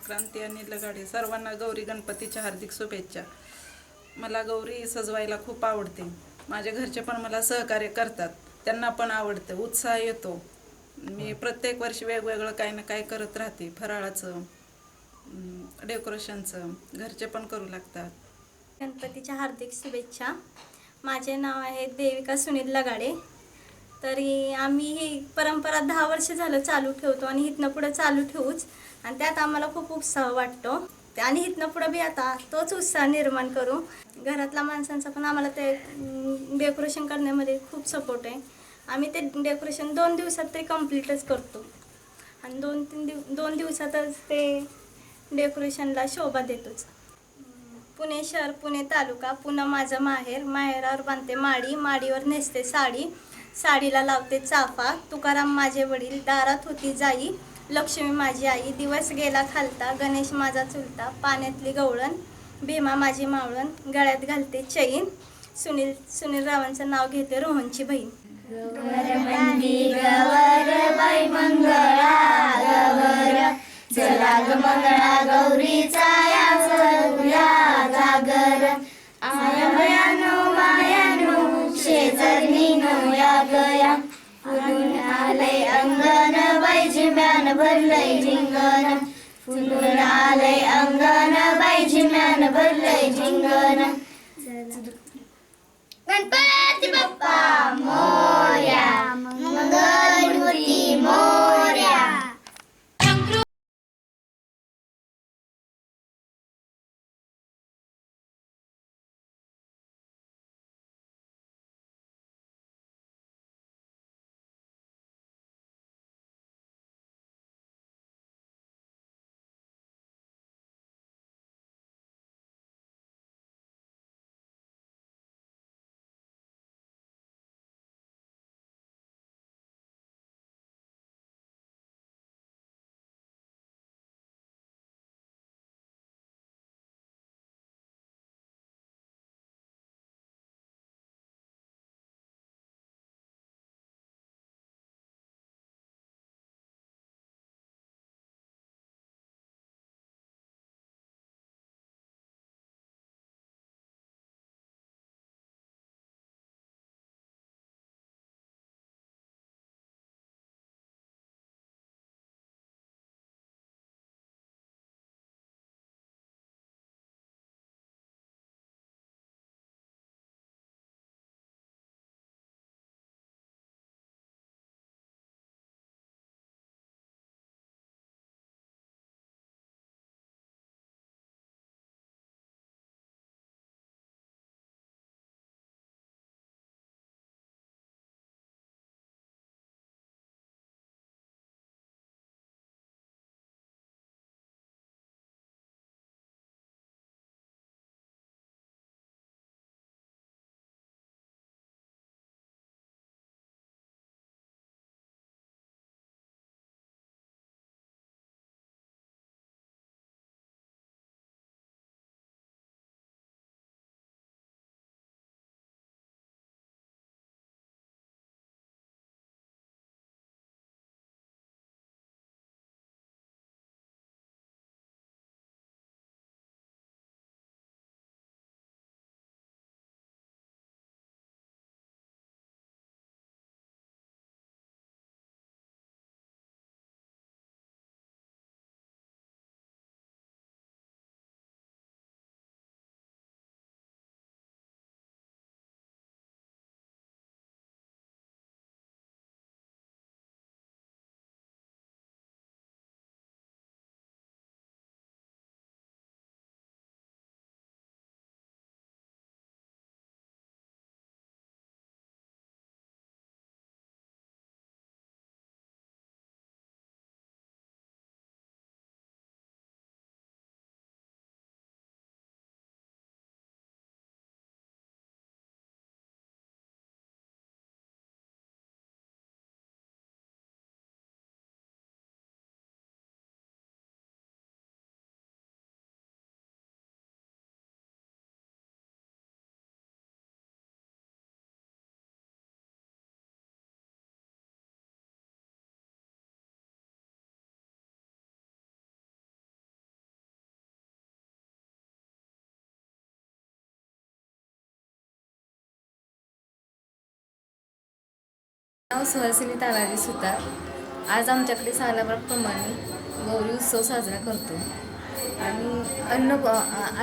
क्रांती आणि लगाडे सर्वांना गौरी गणपतीच्या हार्दिक शुभेच्छा. मला गौरी सजवायला खूप आवडते. माझ्या घरचे पण मला सहकार्य करतात, त्यांना पण आवडतं, उत्साह येतो. मी प्रत्येक वर्षी वेगवेगळं काही ना काही करत राहते. फराळाचं, डेकोरेशनचं घरचे पण करू लागतात. गणपतीच्या हार्दिक शुभेच्छा. माझे नाव आहे देविका सुनील लगाडे. तरी आम्ही ही परंपरा 10 वर्ष झालं चालू ठेवतो आणि इथनं पुढं चालू ठेवूच. आणि त्यात आम्हाला खूप उत्साह वाटतो आणि इथनं पुढं बी आता तोच उत्साह निर्माण करू. घरातल्या माणसांचा पण आम्हाला ते डेकोरेशन करण्यामध्ये खूप सपोर्ट आहे. आम्ही ते डेकोरेशन 2 दिवसात ते कम्प्लीटच करतो आणि 2 दिवसातच ते डेकोरेशनला शोभा देतोच. पुणे शहर, पुणे तालुका, पुणे माझं माहेर, माहेरावर बांधते माडी, माडीवर नेसते साडी, साडीला लावते चाफा, तुकाराम माझे वडील, दारात होती जाई, लक्ष्मी माझी आई, दिवस गेला खालता, गणेश माझा चुलता, पाण्यातली गवळण, भीमा माझी मावळण, गळ्यात घालते चैन, सुनील रावांचं नाव घेते रोहनची बहीण. बाई मंगळा गवर, चला ग मंगळा गौरीचा या चलूया जागर, आया मायानो शेजारीनो या गया, फुलून आलंय अंगण बाई झिम्यान भरलंय झिंगण, फुलून आलंय अंगण बाई झिम्यान भरलंय झिंगण. गणपती बाप्पा मोरया, मंगलमूर्ती मोरया. नाव सुहासिनी तानाजी सुतार. आज आमच्याकडे सालाबादप्रमाणे गौरी उत्सव साजरा करतो आणि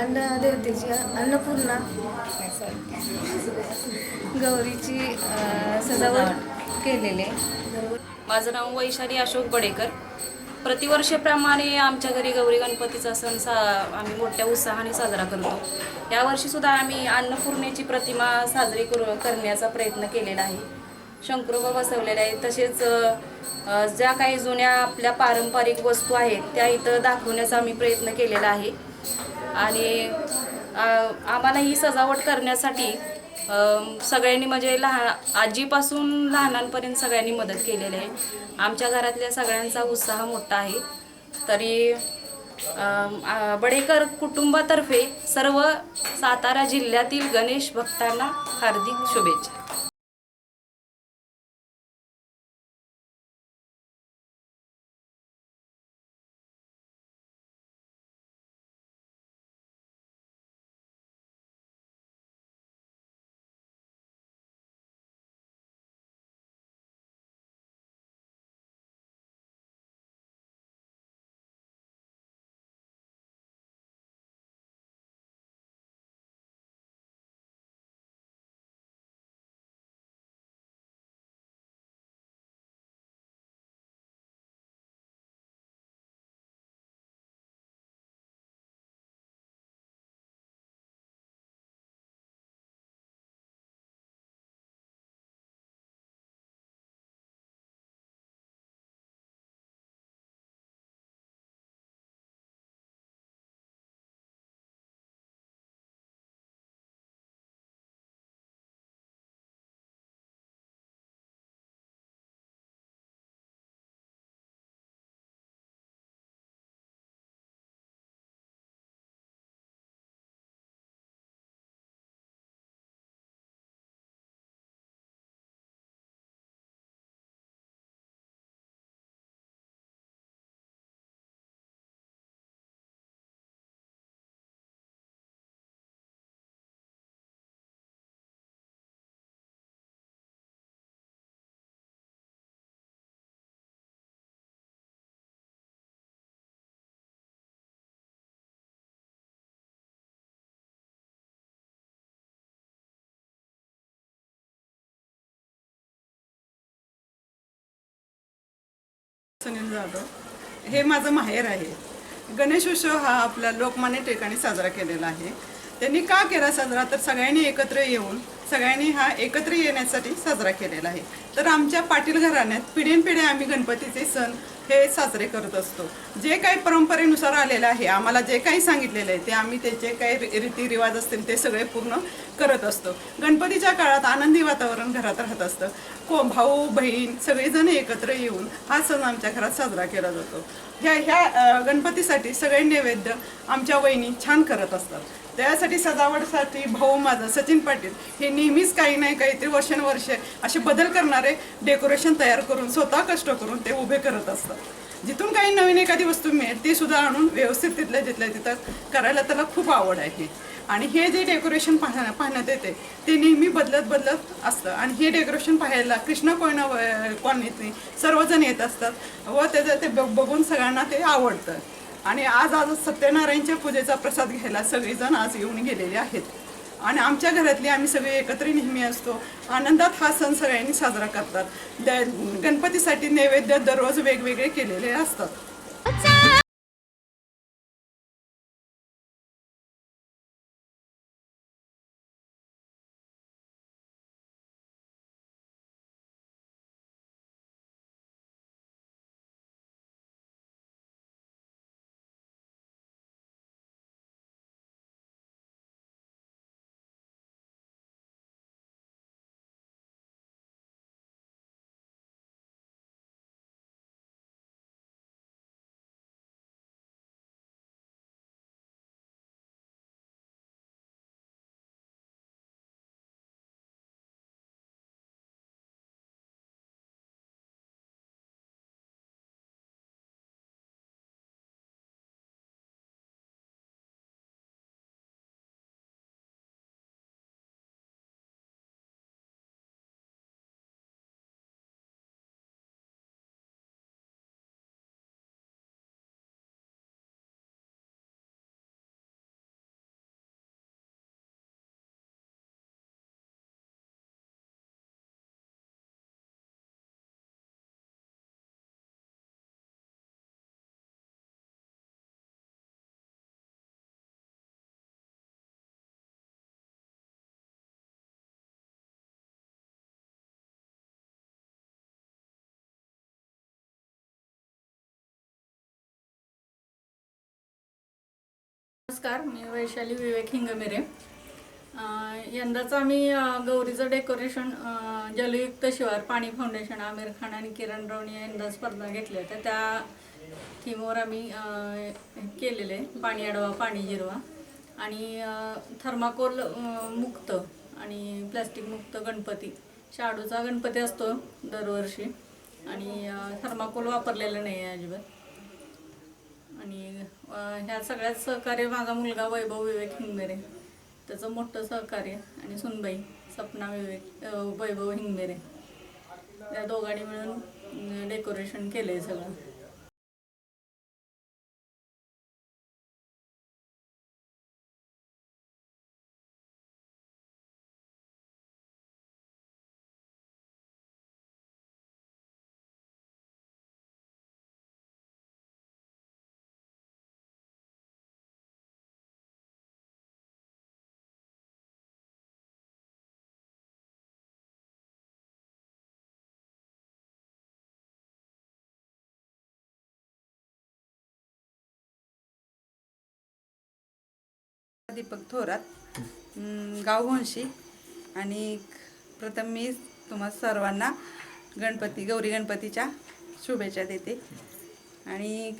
अन्नदेवतेची अन्नपूर्णा गौरीची सजावट केलेले. माझं नाव वैशाली अशोक बडेकर. प्रतिवर्षाप्रमाणे आमच्या घरी गौरी गणपतीचा सण आम्ही मोठ्या उत्साहाने साजरा करतो. यावर्षीसुद्धा आम्ही अन्नपूर्णेची प्रतिमा साजरी करण्याचा प्रयत्न केलेला आहे. शंकरोबा बसवलेले आहेत. तसेच ज्या काही जुन्या आपल्या पारंपरिक वस्तू आहेत त्या इथं दाखवण्याचा आम्ही प्रयत्न केलेला आहे. आणि आम्हाला ही सजावट करण्यासाठी सगळ्यांनी म्हणजे आजीपासून लहानांपर्यंत सगळ्यांनी मदत केलेली आहे. आमच्या घरातल्या सगळ्यांचा उत्साह मोठा आहे. तरी बडेकर कुटुंबातर्फे सर्व सातारा जिल्ह्यातील गणेश भक्तांना हार्दिक शुभेच्छा. सुनील जाधव हे माझं माहेर आहे. गणेशोत्सव हा आपल्या लोकमान्य ठिकाणी साजरा केलेला आहे. त्यांनी का केला साजरा तर सगळ्यांनी एकत्र येऊन सगळ्यांनी हा एकत्र येण्यासाठी साजरा केलेला आहे. तर आमच्या पाटील घराण्यात पिढ्यानपिढ्या आम्ही गणपतीचे सण हे साजरे करत असतो. जे काही परंपरेनुसार आलेलं आहे, आम्हाला जे काही सांगितलेलं आहे ते आम्ही त्याचे काही रीतिरिवाज असतील ते सगळे पूर्ण करत असतो. गणपतीच्या काळात आनंदी वातावरण घरात राहत असतं. भाऊ बहीण सगळेजण एकत्र येऊन हा सण आमच्या घरात साजरा केला जातो. ह्या गणपतीसाठी सगळे नैवेद्य आमच्या वहिनी छान करत असतात. त्यासाठी सजावटसाठी भाऊ माझं सचिन पाटील हे नेहमीच काही नाही काहीतरी वर्षानुवर्षे असे बदल करणारे डेकोरेशन तयार करून स्वतः कष्ट करून ते उभे करत असतात. जिथून काही नवीन एखादी वस्तू मिळेल ती सुद्धा आणून व्यवस्थित तिथल्या तिथं करायला त्याला खूप आवड आहे. आणि हे जे डेकोरेशन पाहण्यात येते ते नेहमी बदलत असतं. आणि हे डेकोरेशन पाहायला कृष्णा कॉलनीतनी सर्वजण येत असतात व त्याचं ते बघून सगळ्यांना ते आवडतं. आणि आज सत्यनारायणच्या पूजेचा प्रसाद घ्यायला सगळेजण आज येऊन गेलेले आहेत. आणि आमच्या घरातली आम्ही सगळे एकत्र नेहमी असतो. आनंदात हा सण सगळ्यांनी साजरा करतात. गणपतीसाठी नैवेद्य दररोज वेगवेगळे केलेले असतात. नमस्कार, मी वैशाली विवेक हिंगमिरे. यंदाचं आम्ही गौरीचं डेकोरेशन जलयुक्त शिवार पाणी फाउंडेशन आमिर खान आणि किरण रावणी यंदा स्पर्धा घेतल्या होत्या. त्या थीमवर आम्ही केलेले पाणी अडवा पाणी जिरवा आणि थर्माकोल मुक्त आणि प्लॅस्टिक मुक्त गणपती. शाडूचा गणपती असतो दरवर्षी आणि थर्माकोल वापरलेलं नाही आहे अजिबात. आणि ह्या सगळ्यात सहकार्य माझा मुलगा वैभव विवेक हिंगमेरे, त्याचं मोठं सहकार्य, आणि सुनबाई सपना वैभव हिंगमेरे, या दोघांनी मिळून डेकोरेशन केलं आहे सगळं. दीपक थोरात, गाव घोणशी. आणि प्रथम मी तुम्हा सर्वांना गौरी गणपतीच्या शुभेच्छा देते. आणि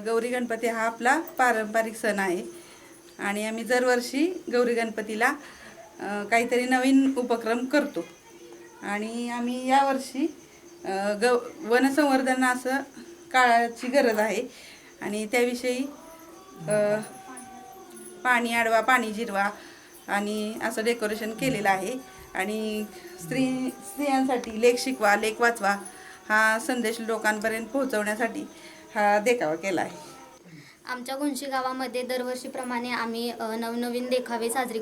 गौरी गणपती हा आपला पारंपरिक सण आहे आणि आम्ही दरवर्षी गौरी गणपतीला काहीतरी नवीन उपक्रम करतो. आणि आम्ही यावर्षी वनसंवर्धनाचं काळाची गरज आहे आणि त्याविषयी पाणी अडवा पाणी जिरवा आणि असं डेकोरेशन केलेलं आहे. आणि स्त्रियांसाठी लेख शिकवा लेख वाचवा हा संदेश लोकांपर्यंत पोहोचवण्यासाठी हा देखावा केला आहे. आमच्या घोणशी गावामध्ये दरवर्षीप्रमाणे आम्ही नवनवीन देखावे साजरे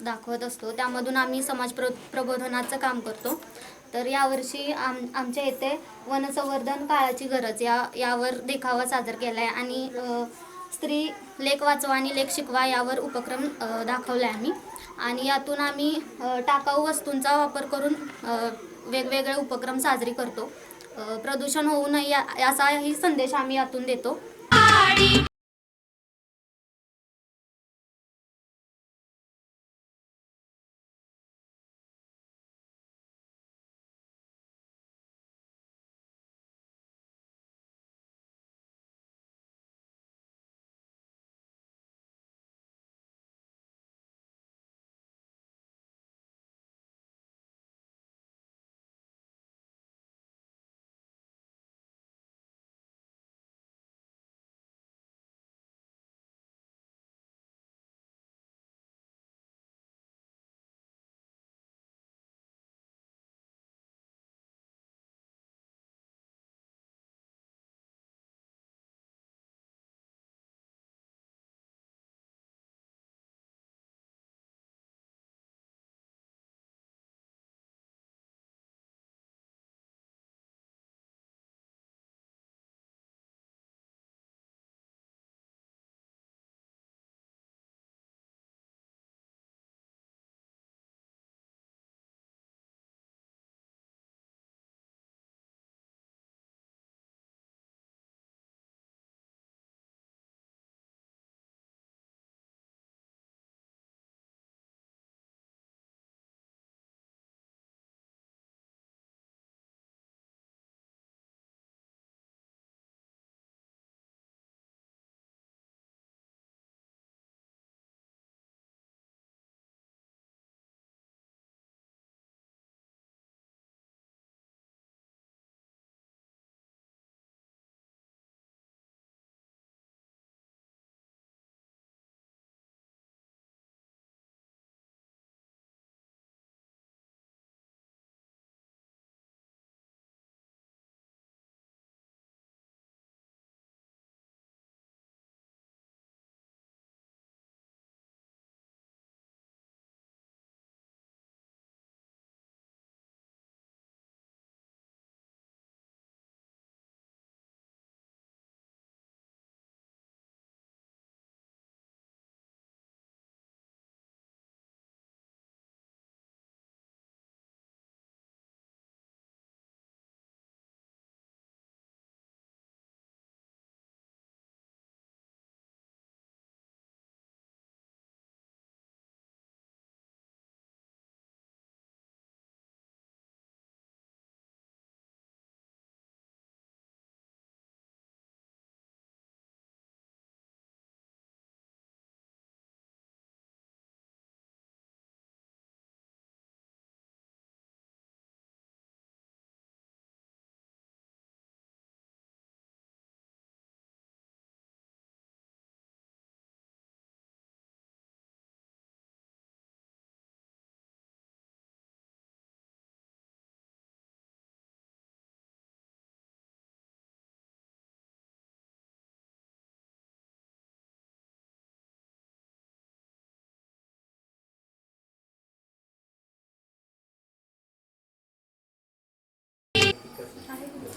दाखवत असतो. त्यामधून आम्ही समाज प्रबोधनाचं काम करतो. तर यावर्षी आमच्या इथे वनसंवर्धन काळाची गरज यावर देखावा सादर केला आहे आणि स्त्री लेख वाचवा आणि लेख शिकवा यावर उपक्रम दाखवला आहे आम्ही. आणि यातून आम्ही टाकाऊ वस्तूंचा वापर करून वेगवेगळे उपक्रम साजरे करतो. प्रदूषण होऊ नये याचाही संदेश आम्ही यातून देतो.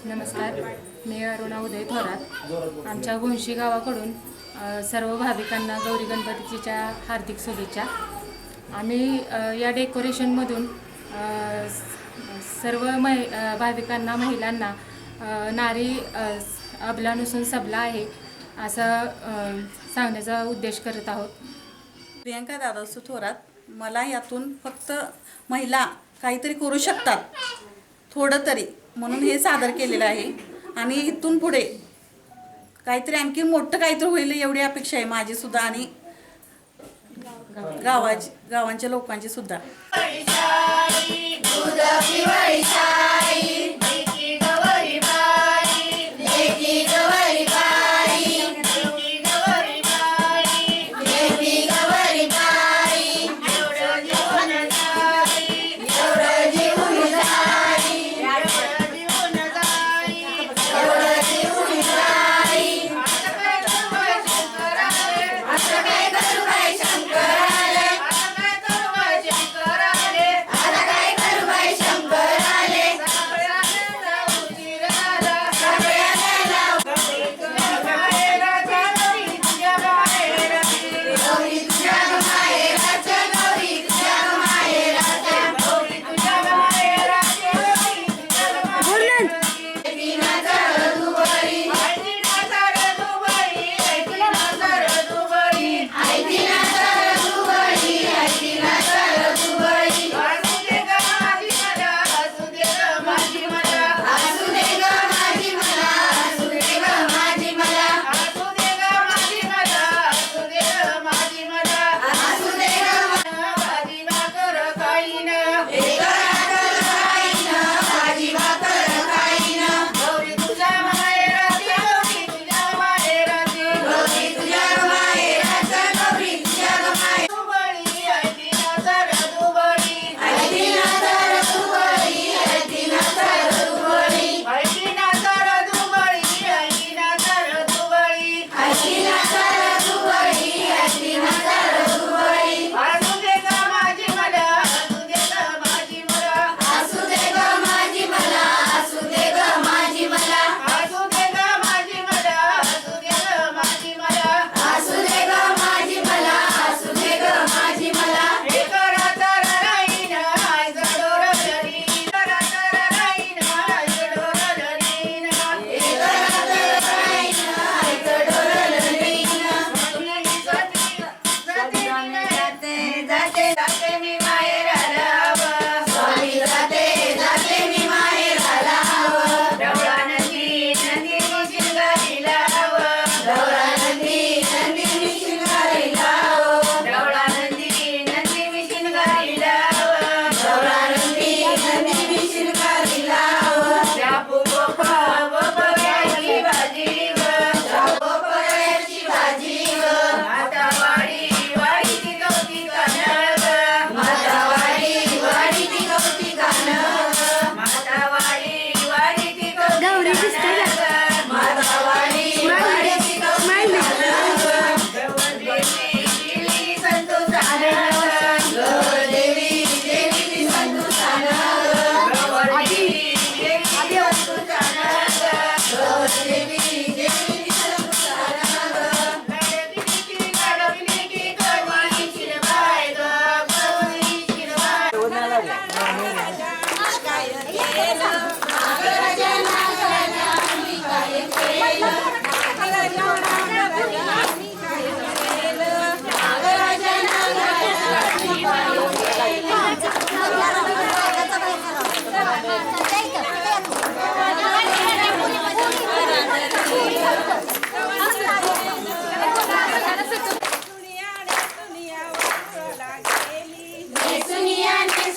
नमस्कार, मी अरुणा उदय थोरात. आमच्या घोणशी गावाकडून सर्व भाविकांना गौरी गणपतीच्या हार्दिक शुभेच्छा. आम्ही या डेकोरेशनमधून सर्व भाविकांना, महिलांना नारी अबला नसून सबला आहे असं सांगण्याचा उद्देश करत आहोत. प्रियंका दादासू थोरात. मला यातून फक्त महिला काहीतरी करू शकतात थोडं तरी म्हणून हे सादर केलेलं आहे आणि इथून पुढे काहीतरी आणखी मोठं काहीतरी होईल एवढी अपेक्षा आहे माझी सुद्धा आणि गावांच्या लोकांची सुद्धा.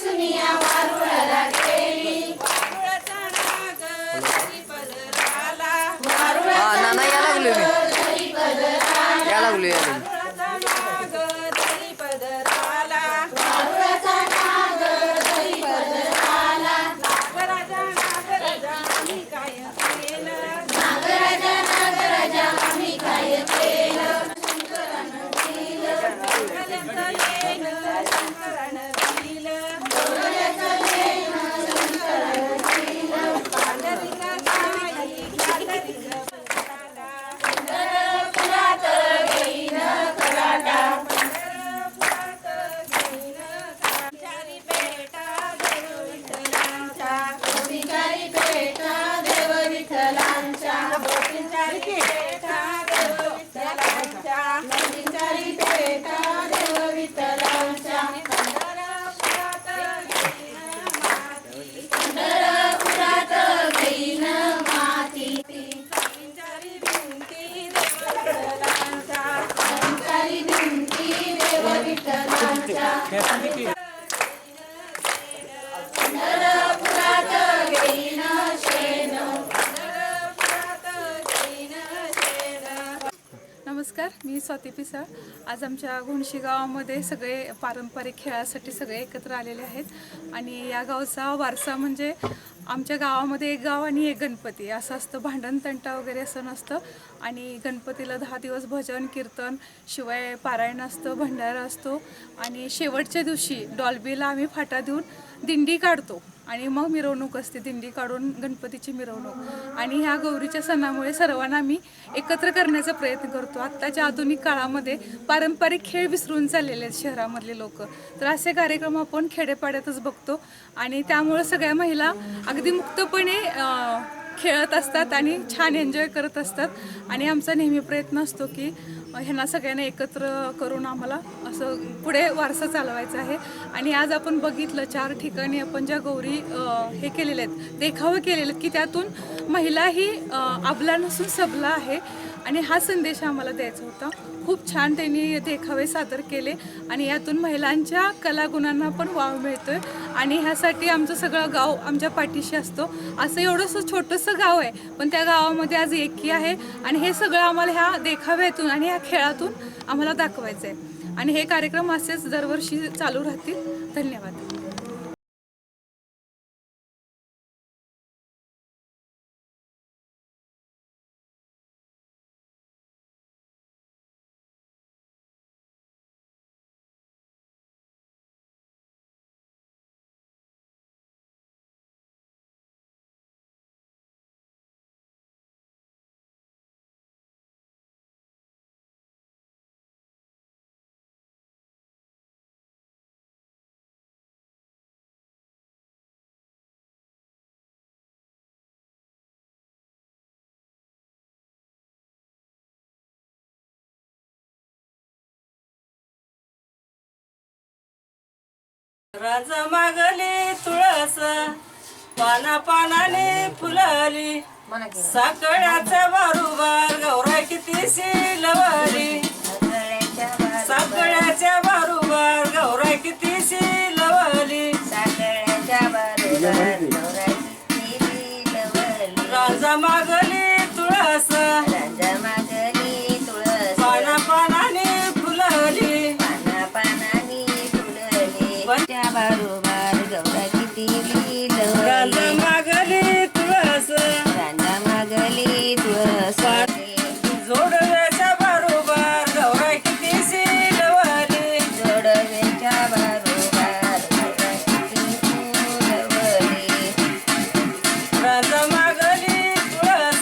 सुनिया वारुळाला गेली नमस्कार, मी स्वाती पिसाळ. आज आमच्या घोणशी गावामध्ये सगळे पारंपरिक खेळासाठी सगळे एकत्र आलेले आहेत आणि या गावचा वारसा म्हणजे आमच्या गावामध्ये एक गाव आणि एक गणपती असं असतं. भांडण तंटा वगैरे असं नसतं आणि गणपतीला 10 दिवस भजन कीर्तन शिवाय पारायण असतं, भंडारा असतो आणि शेवटच्या दिवशी डॉल्बीला आम्ही फाटा देऊन दिंडी काढतो आणि मग मिरवणूक असते. दिंडी काढून गणपतीची मिरवणूक आणि ह्या गौरीच्या सणामुळे सर्वांना आम्ही एकत्र करण्याचा प्रयत्न करतो. आत्ताच्या आधुनिक काळामध्ये पारंपरिक खेळ विसरून चाललेले आहेत शहरामधले लोक, तर असे कार्यक्रम आपण खेडेपाड्यातच बघतो आणि त्यामुळे सगळ्या महिला अगदी मुक्तपणे खेळत असतात आणि छान एन्जॉय करत असतात आणि आमचा नेहमी प्रयत्न असतो की ह्यांना सगळ्यांना एकत्र करून आम्हाला असं पुढे वारसा चालवायचा आहे. आणि आज आपण बघितलं 4 ठिकाणी आपण ज्या गौरी हे केलेले आहेत, देखावे केलेले आहेत की त्यातून महिला ही अबला नसून सबला आहे आणि हा संदेश आम्हाला द्यायचा होता. खूप छान त्यांनी देखावे सादर केले आणि यातून महिलांच्या कलागुणांना पण वाव मिळतोय आणि ह्यासाठी आमचं सगळं गाव आमच्या पाठीशी असतो. असं एवढंसं छोटंसं गाव आहे पण त्या गावामध्ये आज एकी आहे आणि हे सगळं आम्हाला ह्या देखाव्यातून आणि ह्या खेळातून आम्हाला दाखवायचं आहे आणि हे कार्यक्रम असेच दरवर्षी चालू राहतील. धन्यवाद. राजा मागली तुळस पाना पानाने फुलली साकळ्याचा बारुबार गौराई कितीशी लवली साकळ्याच्या बारुबार गौराई कितीशी लवली राजा मागली तुळस पाना पानाने फुलली बारोबार गौरा किती राजा मागली तुळस राजा मागली तुळस जोडव्याच्या बारोबार गौरा कितीशी लवली जोडव्याच्या बारोबार गौरा किती लवली राजा मागली तुळस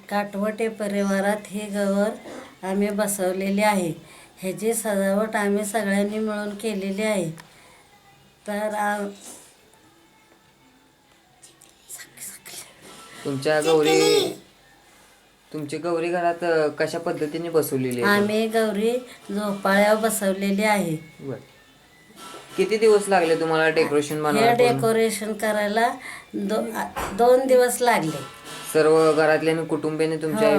काटवटे परिवारात हे गवर आम्ही बसवलेले आहे. ह्याची सजावट आम्ही सगळ्यांनी मिळून केलेली आहे. तर तुमची गौरी घरात कशा पद्धतीने बसवलेली आहे? आम्ही गौरी झोपाळ्यावर बसवलेली आहे. बर. किती दिवस लागले तुम्हाला डेकोरेशन हे बनवायला? डेकोरेशन करायला 2 दिवस लागले. सर्व घरातल्या कुटुंबियाने तुमच्या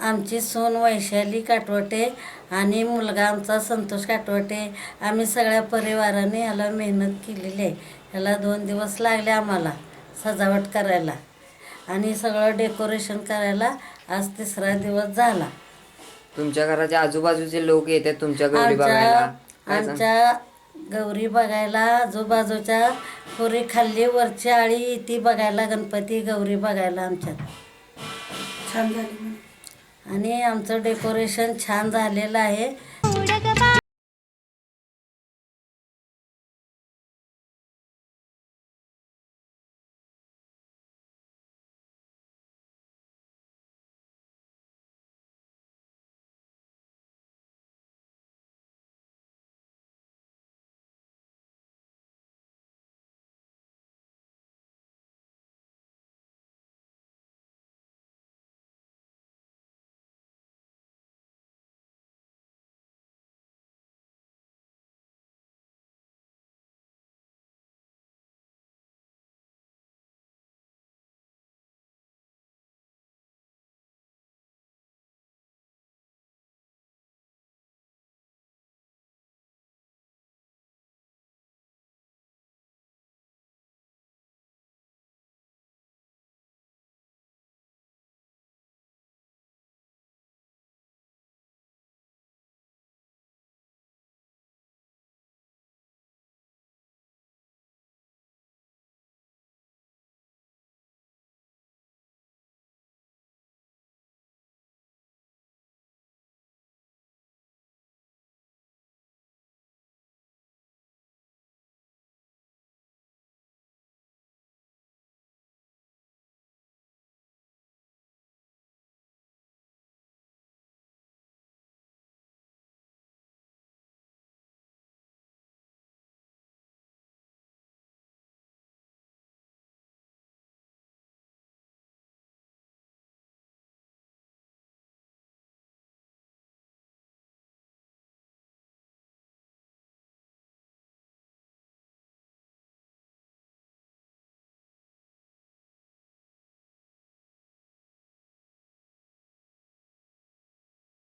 आमची सून वैशाली काटवटे आणि मुलगा आमचा संतोष काटवटे, आम्ही सगळ्या परिवाराने ह्याला मेहनत केलेली आहे. ह्याला 2 दिवस लागले आम्हाला सजावट करायला आणि सगळं डेकोरेशन करायला आज 3रा दिवस झाला. तुमच्या घराच्या आजूबाजूचे लोक येतात तुमच्या गौरी बघायला? आमच्या गौरी बघायला आजूबाजूच्या पुरी खाल्ली वरची आळी ती बघायला, गणपती गौरी बघायला आमच्यात छान झाली आणि आमचं डेकोरेशन छान झालेलं आहे.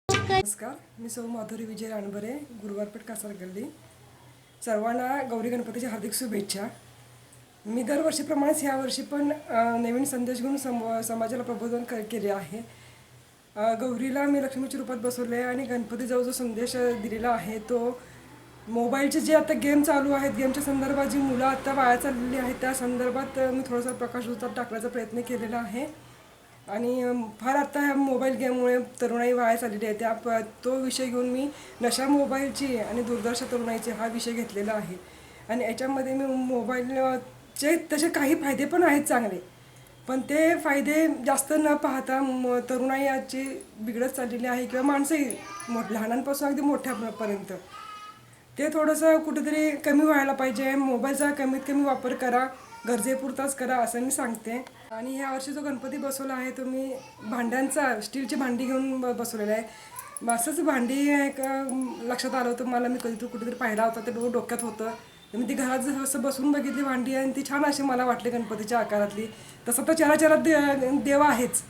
नमस्कार, मी सौ माधुरी विजय रानबरे, गुरुवारपेठ कासार गल्ली. सर्वांना गौरी गणपतीच्या हार्दिक शुभेच्छा. मी दरवर्षीप्रमाणेच ह्यावर्षी पण नवीन संदेश घेऊन समाजाला प्रबोधन केले आहे. गौरीला मी लक्ष्मीच्या रूपात बसवले आहे आणि गणपतीजवळ जो संदेश दिलेला आहे तो मोबाईलचे जे आता गेम चालू आहेत, गेमच्या संदर्भात जी मुलं आता वाया चाललेली आहेत त्या संदर्भात मी थोडासा प्रकाश टाकण्याचा प्रयत्न केलेला आहे. आणि फार आता ह्या मोबाईल गेममुळे तरुणाई वाया चाललेली आहे. तो विषय घेऊन मी नशा मोबाईलची आणि दुर्दशा तरुणाईची हा विषय घेतलेला आहे. आणि याच्यामध्ये मी मोबाईलचे तसे काही फायदे पण आहेत चांगले, पण ते फायदे जास्त न पाहता तरुणाई आजची बिघडत चाललेली आहे किंवा माणसंही लहानांपासून अगदी मोठ्यापर्यंत ते थोडंसं कुठेतरी कमी व्हायला पाहिजे. मोबाईलचा कमीत कमी वापर करा, गरजेपुरताच करा असं मी सांगते. आणि ह्या वर्षी जो गणपती बसवला आहे तो मी भांड्यांचा स्टीलची भांडी घेऊन बसवलेला आहे. असंच भांडी एक लक्षात आलं होतं मला, मी कधीतरी कुठेतरी पाहिला होता, ते डोक्यात होतं. मी ती घरात असं बसून बघितली भांडी आणि ती छान अशी मला वाटली गणपतीच्या आकारातली. तसं तर चराचरात देव आहेच,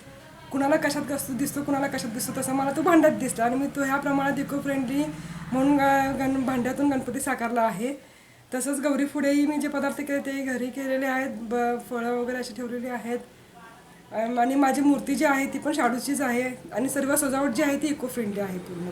कुणाला कशात दिसतो कुणाला कशात दिसतो, तसं मला तो भांड्यात दिसला आणि मी तो ह्या प्रमाणात इको फ्रेंडली म्हणून भांड्यातून गणपती साकारला आहे. तसंच गौरी पुढेही मी जे पदार्थ केले ते घरी केलेले आहेत, फळं वगैरे अशी ठेवलेली आहेत. आणि माझी मूर्ती जी आहे ती पण शाडूचीच आहे आणि सर्व सजावट जी आहे ती इको फ्रेंडली आहे पूर्ण.